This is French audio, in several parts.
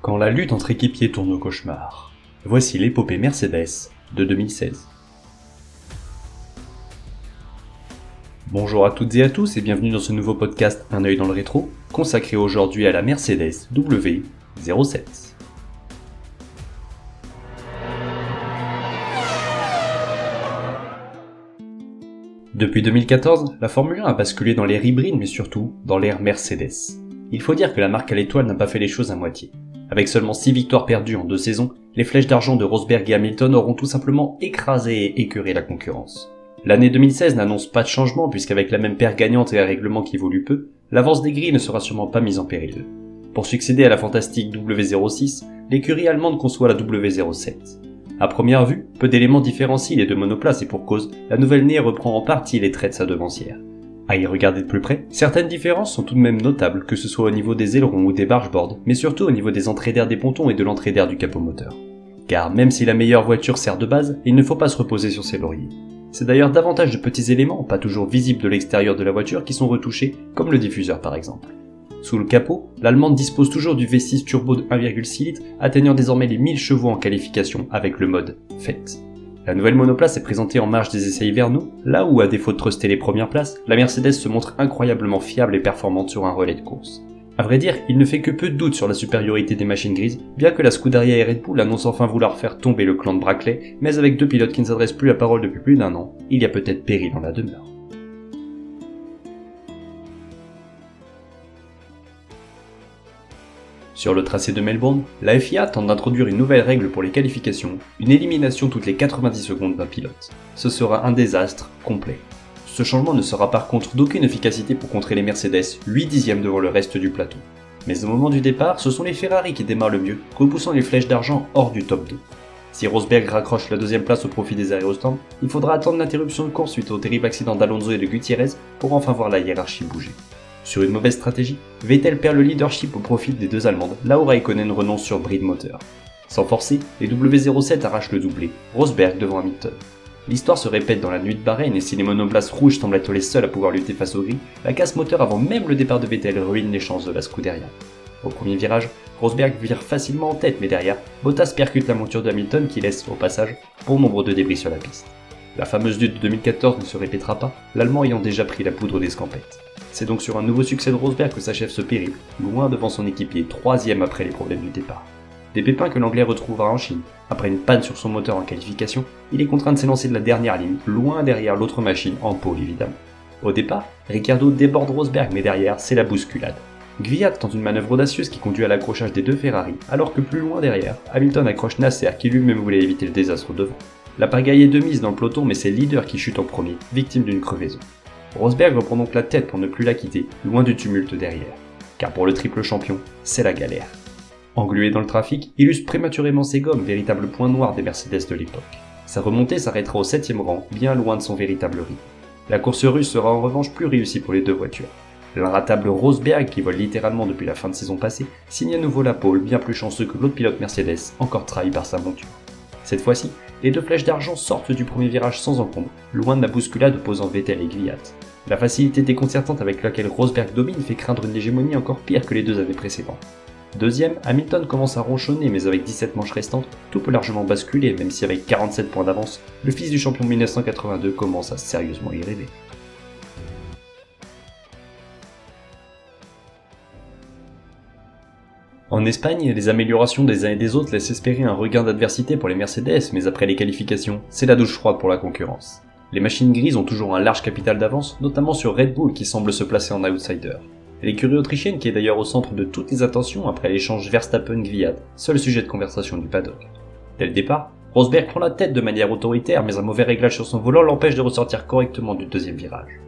Quand la lutte entre équipiers tourne au cauchemar. Voici l'épopée Mercedes de 2016. Bonjour à toutes et à tous et bienvenue dans ce nouveau podcast Un œil dans le rétro, consacré aujourd'hui à la Mercedes W07. Depuis 2014, la Formule 1 a basculé dans l'ère hybride mais surtout dans l'ère Mercedes. Il faut dire que la marque à l'étoile n'a pas fait les choses à moitié. Avec seulement 6 victoires perdues en 2 saisons, les flèches d'argent de Rosberg et Hamilton auront tout simplement écrasé et écœuré la concurrence. L'année 2016 n'annonce pas de changement puisqu'avec la même paire gagnante et un règlement qui évolue peu, l'avance des grilles ne sera sûrement pas mise en péril. Pour succéder à la fantastique W06, l'écurie allemande conçoit la W07. À première vue, peu d'éléments différencient les deux monoplaces et pour cause, la nouvelle-née reprend en partie les traits de sa devancière. À y regarder de plus près, certaines différences sont tout de même notables, que ce soit au niveau des ailerons ou des bargeboards, mais surtout au niveau des entrées d'air des pontons et de l'entrée d'air du capot moteur. Car même si la meilleure voiture sert de base, il ne faut pas se reposer sur ses lauriers. C'est d'ailleurs davantage de petits éléments, pas toujours visibles de l'extérieur de la voiture, qui sont retouchés, comme le diffuseur par exemple. Sous le capot, l'allemande dispose toujours du V6 turbo de 1,6 litres, atteignant désormais les 1000 chevaux en qualification avec le mode Fête. La nouvelle monoplace est présentée en marge des essais hivernaux, là où, à défaut de truster les premières places, la Mercedes se montre incroyablement fiable et performante sur un relais de course. À vrai dire, il ne fait que peu de doute sur la supériorité des machines grises, bien que la Scuderia et Red Bull annoncent enfin vouloir faire tomber le clan de Brackley, mais avec deux pilotes qui ne s'adressent plus la parole depuis plus d'1 an, il y a peut-être péril en la demeure. Sur le tracé de Melbourne, la FIA tente d'introduire une nouvelle règle pour les qualifications, une élimination toutes les 90 secondes d'un pilote. Ce sera un désastre complet. Ce changement ne sera par contre d'aucune efficacité pour contrer les Mercedes, 8 dixièmes devant le reste du plateau. Mais au moment du départ, ce sont les Ferrari qui démarrent le mieux, repoussant les flèches d'argent hors du top 2. Si Rosberg raccroche la deuxième place au profit des aérostands, il faudra attendre l'interruption de course suite au terrible accident d'Alonso et de Gutiérrez pour enfin voir la hiérarchie bouger. Sur une mauvaise stratégie, Vettel perd le leadership au profit des deux Allemandes, là où Raikkonen renonce sur bris de moteur. Sans forcer, les W07 arrachent le doublé, Rosberg devant Hamilton. L'histoire se répète dans la nuit de Bahreïn et si les monoplaces rouges semblent être les seuls à pouvoir lutter face au gris, la casse moteur avant même le départ de Vettel ruine les chances de la Scuderia. Au premier virage, Rosberg vire facilement en tête mais derrière, Bottas percute la monture de Hamilton qui laisse, au passage, bon nombre de débris sur la piste. La fameuse lutte de 2014 ne se répétera pas, l'Allemand ayant déjà pris la poudre des scampettes. C'est donc sur un nouveau succès de Rosberg que s'achève ce périple, loin devant son équipier, 3ème après les problèmes du départ. Des pépins que l'Anglais retrouvera en Chine. Après une panne sur son moteur en qualification, il est contraint de s'élancer de la dernière ligne, loin derrière l'autre machine, en pôle évidemment. Au départ, Ricciardo déborde Rosberg, mais derrière, c'est la bousculade. Kvyat tente une manœuvre audacieuse qui conduit à l'accrochage des deux Ferrari, alors que plus loin derrière, Hamilton accroche Nasser qui lui-même voulait éviter le désastre devant. La pagaille est de mise dans le peloton, mais c'est le leader qui chute en premier, victime d'une crevaison. Rosberg reprend donc la tête pour ne plus la quitter, loin du tumulte derrière. Car pour le triple champion, c'est la galère. Englué dans le trafic, il use prématurément ses gommes, véritable point noir des Mercedes de l'époque. Sa remontée s'arrêtera au 7ème rang, bien loin de son véritable rythme. La course russe sera en revanche plus réussie pour les deux voitures. L'inratable Rosberg, qui vole littéralement depuis la fin de saison passée, signe à nouveau la pole, bien plus chanceux que l'autre pilote Mercedes, encore trahi par sa monture. Cette fois-ci, les deux flèches d'argent sortent du premier virage sans encombre, loin de la bousculade opposant Vettel et Kvyat. La facilité déconcertante avec laquelle Rosberg domine fait craindre une hégémonie encore pire que les 2 années précédentes. Deuxième, Hamilton commence à ronchonner mais avec 17 manches restantes, tout peut largement basculer même si avec 47 points d'avance, le fils du champion 1982 commence à sérieusement y rêver. En Espagne, les améliorations des uns et des autres laissent espérer un regain d'adversité pour les Mercedes, mais après les qualifications, c'est la douche froide pour la concurrence. Les machines grises ont toujours un large capital d'avance, notamment sur Red Bull qui semble se placer en outsider. L'écurie autrichienne qui est d'ailleurs au centre de toutes les attentions après l'échange Verstappen-Kvyat, seul sujet de conversation du paddock. Dès le départ, Rosberg prend la tête de manière autoritaire mais un mauvais réglage sur son volant l'empêche de ressortir correctement du 2ème virage.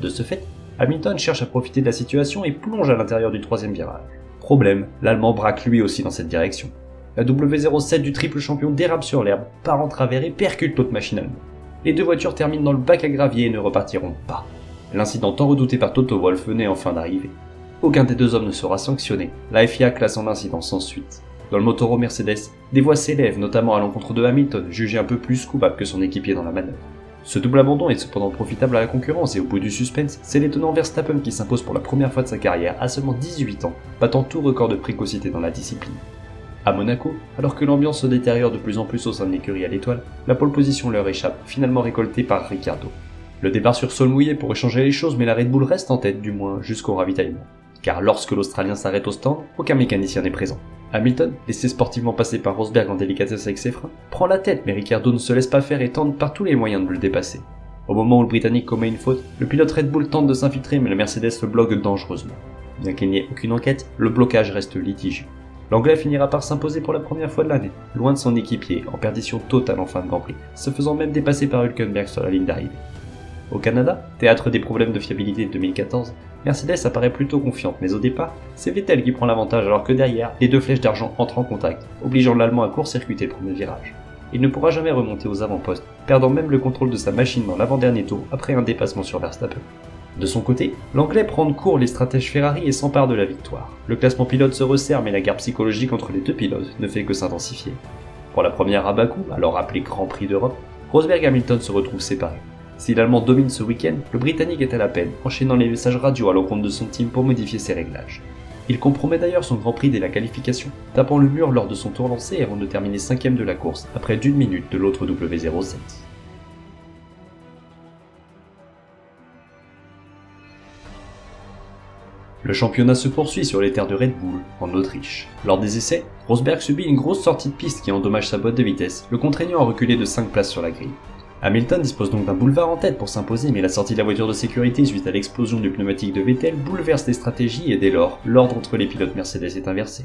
De ce fait, Hamilton cherche à profiter de la situation et plonge à l'intérieur du 3ème virage. Problème, l'Allemand braque lui aussi dans cette direction. La W07 du triple champion dérape sur l'herbe, part en travers et percute l'autre machine allemande. Les deux voitures terminent dans le bac à gravier et ne repartiront pas. L'incident tant redouté par Toto Wolff venait enfin d'arriver. Aucun des deux hommes ne sera sanctionné, la FIA classe en incident sans suite. Dans le motorhome Mercedes, des voix s'élèvent notamment à l'encontre de Hamilton, jugé un peu plus coupable que son équipier dans la manœuvre. Ce double abandon est cependant profitable à la concurrence et au bout du suspense, c'est l'étonnant Verstappen qui s'impose pour la première fois de sa carrière à seulement 18 ans, battant tout record de précocité dans la discipline. À Monaco, alors que l'ambiance se détériore de plus en plus au sein de l'écurie à l'étoile, la pole position leur échappe, finalement récoltée par Ricciardo. Le départ sur sol mouillé pourrait changer les choses, mais la Red Bull reste en tête du moins jusqu'au ravitaillement. Car lorsque l'Australien s'arrête au stand, aucun mécanicien n'est présent. Hamilton, laissé sportivement passer par Rosberg en délicatesse avec ses freins, prend la tête mais Ricciardo ne se laisse pas faire et tente par tous les moyens de le dépasser. Au moment où le Britannique commet une faute, le pilote Red Bull tente de s'infiltrer mais le Mercedes le bloque dangereusement. Bien qu'il n'y ait aucune enquête, le blocage reste litigieux. L'Anglais finira par s'imposer pour la première fois de l'année, loin de son équipier, en perdition totale en fin de Grand Prix, se faisant même dépasser par Hülkenberg sur la ligne d'arrivée. Au Canada, théâtre des problèmes de fiabilité de 2014, Mercedes apparaît plutôt confiante, mais au départ, c'est Vettel qui prend l'avantage alors que derrière, les deux flèches d'argent entrent en contact, obligeant l'Allemand à court-circuiter le premier virage. Il ne pourra jamais remonter aux avant-postes, perdant même le contrôle de sa machine dans l'avant-dernier tour après un dépassement sur Verstappen. De son côté, l'Anglais prend de court les stratèges Ferrari et s'empare de la victoire. Le classement pilote se resserre mais la guerre psychologique entre les deux pilotes ne fait que s'intensifier. Pour la première à Bakou, alors appelé Grand Prix d'Europe, Rosberg et Hamilton se retrouvent séparés. Si l'Allemand domine ce week-end, le Britannique est à la peine, enchaînant les messages radio à l'encontre de son team pour modifier ses réglages. Il compromet d'ailleurs son Grand Prix dès la qualification, tapant le mur lors de son tour lancé avant de terminer 5ème de la course, après d'1 minute de l'autre W07. Le championnat se poursuit sur les terres de Red Bull, en Autriche. Lors des essais, Rosberg subit une grosse sortie de piste qui endommage sa boîte de vitesse, le contraignant à reculer de 5 places sur la grille. Hamilton dispose donc d'un boulevard en tête pour s'imposer, mais la sortie de la voiture de sécurité suite à l'explosion du pneumatique de Vettel bouleverse les stratégies et dès lors, l'ordre entre les pilotes Mercedes est inversé.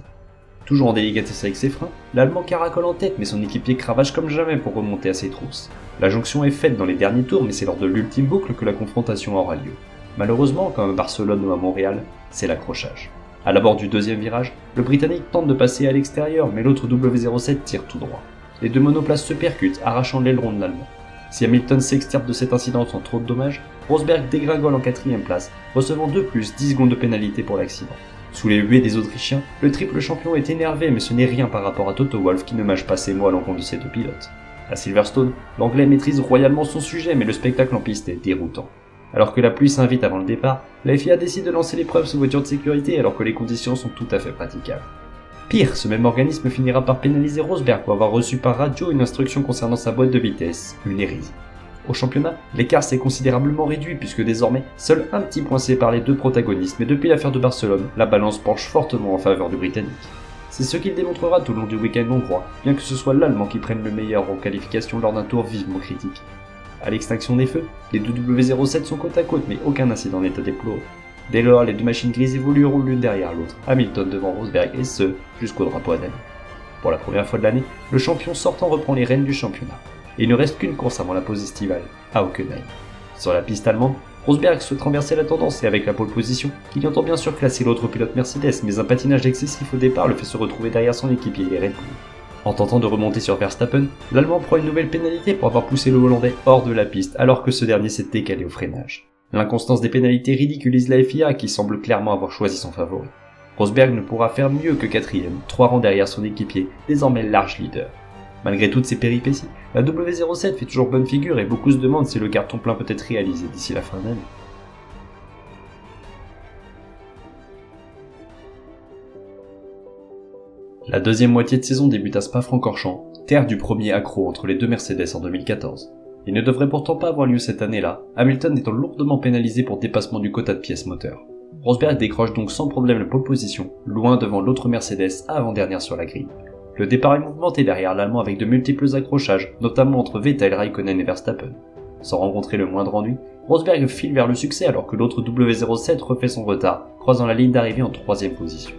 Toujours en délicatesse avec ses freins, l'Allemand caracole en tête mais son équipier cravache comme jamais pour remonter à ses trousses. La jonction est faite dans les derniers tours mais c'est lors de l'ultime boucle que la confrontation aura lieu. Malheureusement, comme à Barcelone ou à Montréal, c'est l'accrochage. À l'abord du deuxième virage, le Britannique tente de passer à l'extérieur mais l'autre W07 tire tout droit. Les deux monoplaces se percutent, arrachant l'aileron de l'Allemand. Si Hamilton s'extirpe de cet incident sans trop de dommages, Rosberg dégringole en 4ème place, recevant de plus 10 secondes de pénalité pour l'accident. Sous les huées des Autrichiens, le triple champion est énervé mais ce n'est rien par rapport à Toto Wolff qui ne mâche pas ses mots à l'encontre de ses deux pilotes. À Silverstone, l'Anglais maîtrise royalement son sujet mais le spectacle en piste est déroutant. Alors que la pluie s'invite avant le départ, la FIA décide de lancer l'épreuve sous voiture de sécurité alors que les conditions sont tout à fait praticables. Pire, ce même organisme finira par pénaliser Rosberg pour avoir reçu par radio une instruction concernant sa boîte de vitesse, une hérésie. Au championnat, l'écart s'est considérablement réduit puisque désormais, seul un petit point sépare les deux protagonistes, mais depuis l'affaire de Barcelone, la balance penche fortement en faveur du Britannique. C'est ce qu'il démontrera tout le long du week-end hongrois, bien que ce soit l'Allemand qui prenne le meilleur en qualification lors d'un tour vivement critique. À l'extinction des feux, les deux W07 sont côte à côte mais aucun incident n'est à déplorer. Dès lors, les deux machines grises évolueront l'une derrière l'autre, Hamilton devant Rosberg et ce, jusqu'au drapeau à damier. Pour la première fois de l'année, le champion sortant reprend les rênes du championnat. Et il ne reste qu'une course avant la pause estivale, à Hockenheim. Sur la piste allemande, Rosberg souhaite renverser la tendance et avec la pole position, il entend bien sûr classer l'autre pilote Mercedes, mais un patinage excessif au départ le fait se retrouver derrière son équipier, les Red Bull. En tentant de remonter sur Verstappen, l'Allemand prend une nouvelle pénalité pour avoir poussé le Hollandais hors de la piste alors que ce dernier s'est décalé au freinage. L'inconstance des pénalités ridiculise la FIA qui semble clairement avoir choisi son favori. Rosberg ne pourra faire mieux que 4ème, 3 rangs derrière son équipier, désormais large leader. Malgré toutes ces péripéties, la W07 fait toujours bonne figure et beaucoup se demandent si le carton plein peut être réalisé d'ici la fin d'année. La deuxième moitié de saison débute à Spa-Francorchamps, terre du premier accroc entre les deux Mercedes en 2014. Il ne devrait pourtant pas avoir lieu cette année-là, Hamilton étant lourdement pénalisé pour dépassement du quota de pièces moteur. Rosberg décroche donc sans problème la pole position, loin devant l'autre Mercedes avant-dernière sur la grille. Le départ est mouvementé derrière l'Allemand avec de multiples accrochages, notamment entre Vettel, Raikkonen et Verstappen. Sans rencontrer le moindre ennui, Rosberg file vers le succès alors que l'autre W07 refait son retard, croisant la ligne d'arrivée en 3ème position.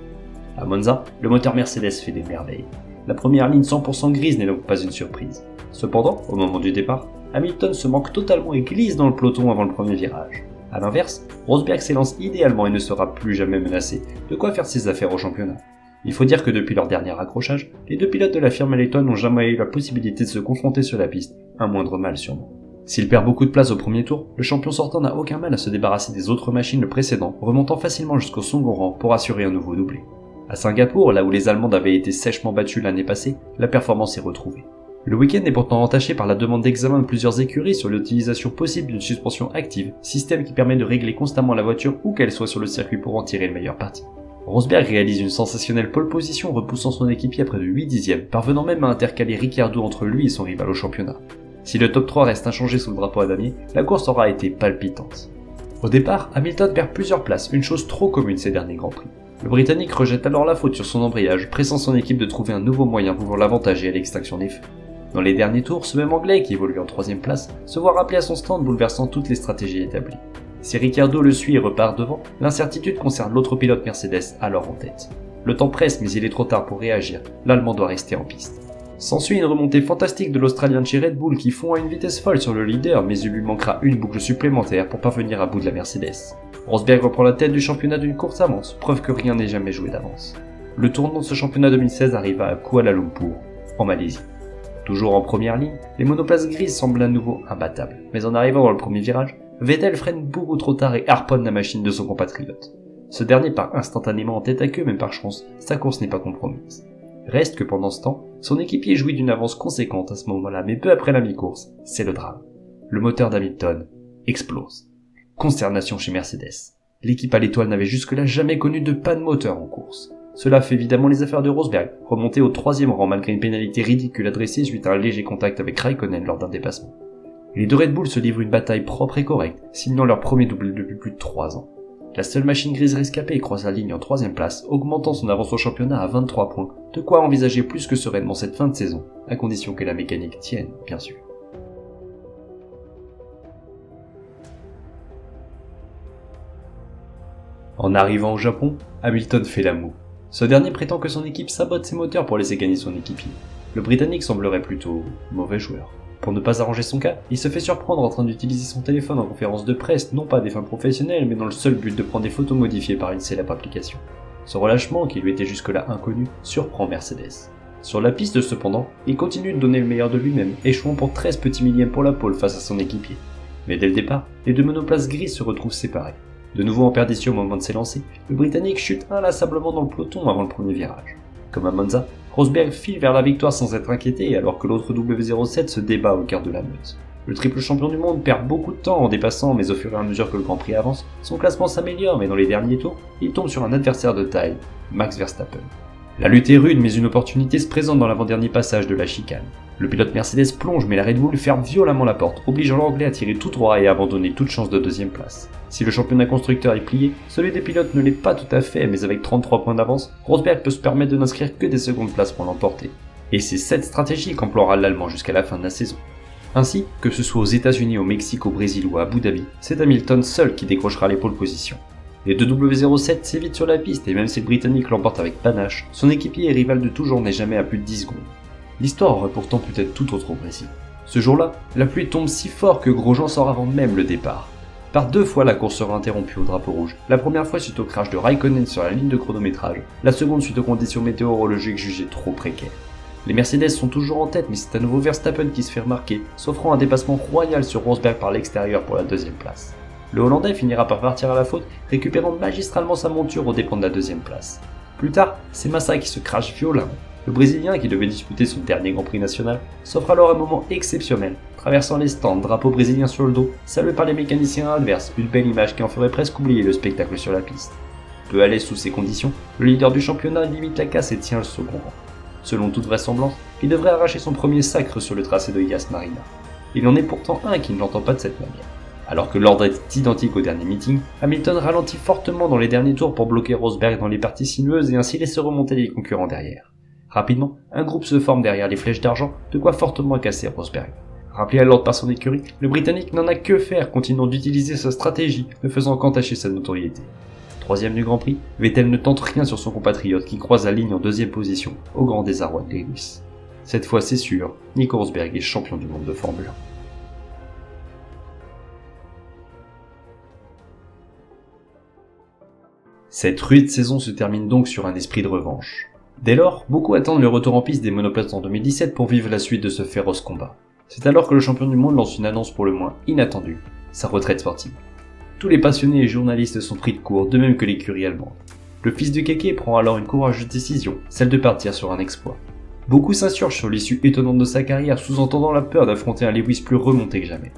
À Monza, le moteur Mercedes fait des merveilles. La première ligne 100% grise n'est donc pas une surprise. Cependant, au moment du départ, Hamilton se manque totalement et glisse dans le peloton avant le premier virage. A l'inverse, Rosberg s'élance idéalement et ne sera plus jamais menacé, de quoi faire ses affaires au championnat. Il faut dire que depuis leur dernier accrochage, les deux pilotes de la firme Ayrton n'ont jamais eu la possibilité de se confronter sur la piste, un moindre mal sûrement. S'il perd beaucoup de place au premier tour, le champion sortant n'a aucun mal à se débarrasser des autres machines le précédent, remontant facilement jusqu'au second rang pour assurer un nouveau doublé. À Singapour, là où les Allemands avaient été sèchement battus l'année passée, la performance est retrouvée. Le week-end est pourtant entaché par la demande d'examen de plusieurs écuries sur l'utilisation possible d'une suspension active, système qui permet de régler constamment la voiture où qu'elle soit sur le circuit pour en tirer le meilleur parti. Rosberg réalise une sensationnelle pole position repoussant son équipier à près de 8 dixièmes, parvenant même à intercaler Ricciardo entre lui et son rival au championnat. Si le top 3 reste inchangé sous le drapeau à damier, la course aura été palpitante. Au départ, Hamilton perd plusieurs places, une chose trop commune ces derniers Grands Prix. Le Britannique rejette alors la faute sur son embrayage, pressant son équipe de trouver un nouveau moyen pouvant l'avantager à l'extinction des feux. Dans les derniers tours, ce même Anglais, qui évolue en 3ème place, se voit rappeler à son stand bouleversant toutes les stratégies établies. Si Ricciardo le suit et repart devant, l'incertitude concerne l'autre pilote Mercedes, alors en tête. Le temps presse mais il est trop tard pour réagir, l'Allemand doit rester en piste. S'ensuit une remontée fantastique de l'Australien chez Red Bull qui fond à une vitesse folle sur le leader mais il lui manquera une boucle supplémentaire pour parvenir à bout de la Mercedes. Rosberg reprend la tête du championnat d'une course avance, preuve que rien n'est jamais joué d'avance. Le tournant de ce championnat 2016 arriva à Kuala Lumpur, en Malaisie. Toujours en première ligne, les monoplaces grises semblent à nouveau imbattables, mais en arrivant dans le premier virage, Vettel freine beaucoup trop tard et harponne la machine de son compatriote. Ce dernier part instantanément en tête à queue, même par chance, sa course n'est pas compromise. Reste que pendant ce temps, son équipier jouit d'une avance conséquente à ce moment-là, mais peu après la mi-course, c'est le drame. Le moteur d'Hamilton explose. Consternation chez Mercedes. L'équipe à l'étoile n'avait jusque-là jamais connu de panne moteur en course. Cela fait évidemment les affaires de Rosberg, remonté au 3ème rang malgré une pénalité ridicule adressée suite à un léger contact avec Raikkonen lors d'un dépassement. Les deux Red Bull se livrent une bataille propre et correcte, signant leur premier doublé depuis plus de 3 ans. La seule machine grise rescapée croise la ligne en 3ème place, augmentant son avance au championnat à 23 points, de quoi envisager plus que sereinement cette fin de saison, à condition que la mécanique tienne, bien sûr. En arrivant au Japon, Hamilton fait la moue. Ce dernier prétend que son équipe sabote ses moteurs pour laisser gagner son équipier. Le Britannique semblerait plutôt mauvais joueur. Pour ne pas arranger son cas, il se fait surprendre en train d'utiliser son téléphone en conférence de presse, non pas à des fins professionnelles, mais dans le seul but de prendre des photos modifiées par une célèbre application. Ce relâchement, qui lui était jusque-là inconnu, surprend Mercedes. Sur la piste cependant, il continue de donner le meilleur de lui-même, échouant pour 13 petits millièmes pour la pole face à son équipier. Mais dès le départ, les deux monoplaces grises se retrouvent séparées. De nouveau en perdition au moment de s'élancer, le Britannique chute inlassablement dans le peloton avant le premier virage. Comme à Monza, Rosberg file vers la victoire sans être inquiété alors que l'autre W07 se débat au cœur de la meute. Le triple champion du monde perd beaucoup de temps en dépassant, mais au fur et à mesure que le Grand Prix avance, son classement s'améliore mais dans les derniers tours, il tombe sur un adversaire de taille, Max Verstappen. La lutte est rude mais une opportunité se présente dans l'avant-dernier passage de la chicane. Le pilote Mercedes plonge mais la Red Bull ferme violemment la porte, obligeant l'Anglais à tirer tout droit et à abandonner toute chance de 2ème place. Si le championnat constructeur est plié, celui des pilotes ne l'est pas tout à fait, mais avec 33 points d'avance, Rosberg peut se permettre de n'inscrire que des secondes places pour l'emporter. Et c'est cette stratégie qu'emploiera l'Allemand jusqu'à la fin de la saison. Ainsi, que ce soit aux États-Unis, au Mexique, au Brésil ou à Abu Dhabi, c'est Hamilton seul qui décrochera les pôles positions. Les deux W07 s'évitent sur la piste et même si le Britannique l'emporte avec panache, son équipier et rival de toujours n'est jamais à plus de 10 secondes. L'histoire aurait pourtant pu être tout autre au Brésil. Ce jour-là, la pluie tombe si fort que Grosjean sort avant même le départ. Par 2 fois, la course sera interrompue au drapeau rouge. La première fois suite au crash de Raikkonen sur la ligne de chronométrage, la seconde suite aux conditions météorologiques jugées trop précaires. Les Mercedes sont toujours en tête mais c'est à nouveau Verstappen qui se fait remarquer, s'offrant un dépassement royal sur Rosberg par l'extérieur pour la 2ème place. Le Hollandais finira par partir à la faute, récupérant magistralement sa monture aux dépens de la 2ème place. Plus tard, c'est Massa qui se crache violemment. Le Brésilien, qui devait disputer son dernier Grand Prix national, s'offre alors un moment exceptionnel, traversant les stands, drapeau brésilien sur le dos, salué par les mécaniciens adverses, une belle image qui en ferait presque oublier le spectacle sur la piste. Peu à l'aise sous ces conditions, le leader du championnat limite la casse et tient le second rang. Selon toute vraisemblance, il devrait arracher son premier sacre sur le tracé de Yas Marina. Il en est pourtant un qui ne l'entend pas de cette manière. Alors que l'ordre est identique au dernier meeting, Hamilton ralentit fortement dans les derniers tours pour bloquer Rosberg dans les parties sinueuses et ainsi laisser remonter les concurrents derrière. Rapidement, un groupe se forme derrière les flèches d'argent, de quoi fortement casser Rosberg. Rappelé à l'ordre par son écurie, le Britannique n'en a que faire, continuant d'utiliser sa stratégie, ne faisant qu'entacher sa notoriété. 3ème du Grand Prix, Vettel ne tente rien sur son compatriote qui croise la ligne en 2ème position, au grand désarroi de Lewis. Cette fois c'est sûr, Nico Rosberg est champion du monde de Formule 1. Cette rude saison se termine donc sur un esprit de revanche. Dès lors, beaucoup attendent le retour en piste des monoplaces en 2017 pour vivre la suite de ce féroce combat. C'est alors que le champion du monde lance une annonce pour le moins inattendue, sa retraite sportive. Tous les passionnés et journalistes sont pris de court, de même que l'écurie allemande. Le fils de Keke prend alors une courageuse décision, celle de partir sur un exploit. Beaucoup s'insurgent sur l'issue étonnante de sa carrière, sous-entendant la peur d'affronter un Lewis plus remonté que jamais.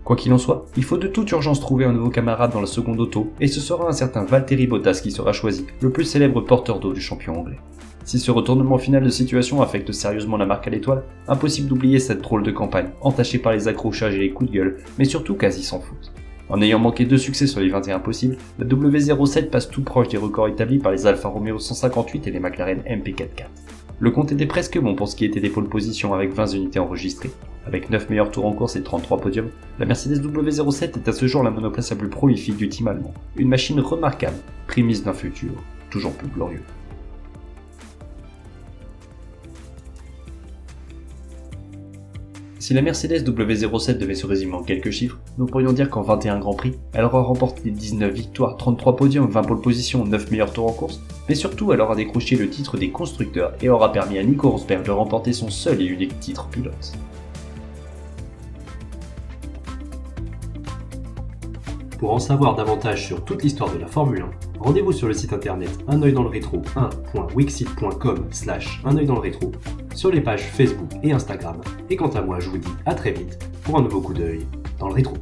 Quoi qu'il en soit, il faut de toute urgence trouver un nouveau camarade dans la seconde auto, et ce sera un certain Valtteri Bottas qui sera choisi, le plus célèbre porteur d'eau du champion anglais. Si ce retournement final de situation affecte sérieusement la marque à l'étoile, impossible d'oublier cette drôle de campagne, entachée par les accrochages et les coups de gueule, mais surtout quasi sans faute. En ayant manqué 2 succès sur les 21 possibles, la W07 passe tout proche des records établis par les Alfa Romeo 158 et les McLaren MP44. Le compte était presque bon pour ce qui était des pole positions avec 20 unités enregistrées. Avec 9 meilleurs tours en course et 33 podiums, la Mercedes W07 est à ce jour la monoplace la plus prolifique du team allemand. Une machine remarquable, prémisse d'un futur toujours plus glorieux. Si la Mercedes W07 devait se résumer en quelques chiffres, nous pourrions dire qu'en 21 Grands Prix, elle aura remporté 19 victoires, 33 podiums, 20 pole positions, 9 meilleurs tours en course, mais surtout elle aura décroché le titre des constructeurs et aura permis à Nico Rosberg de remporter son seul et unique titre pilote. Pour en savoir davantage sur toute l'histoire de la Formule 1, rendez-vous sur le site internet un œil dans le rétro 1.wixsite.com/unœildanslerétro, sur les pages Facebook et Instagram, et quant à moi je vous dis à très vite pour un nouveau coup d'œil dans le rétro.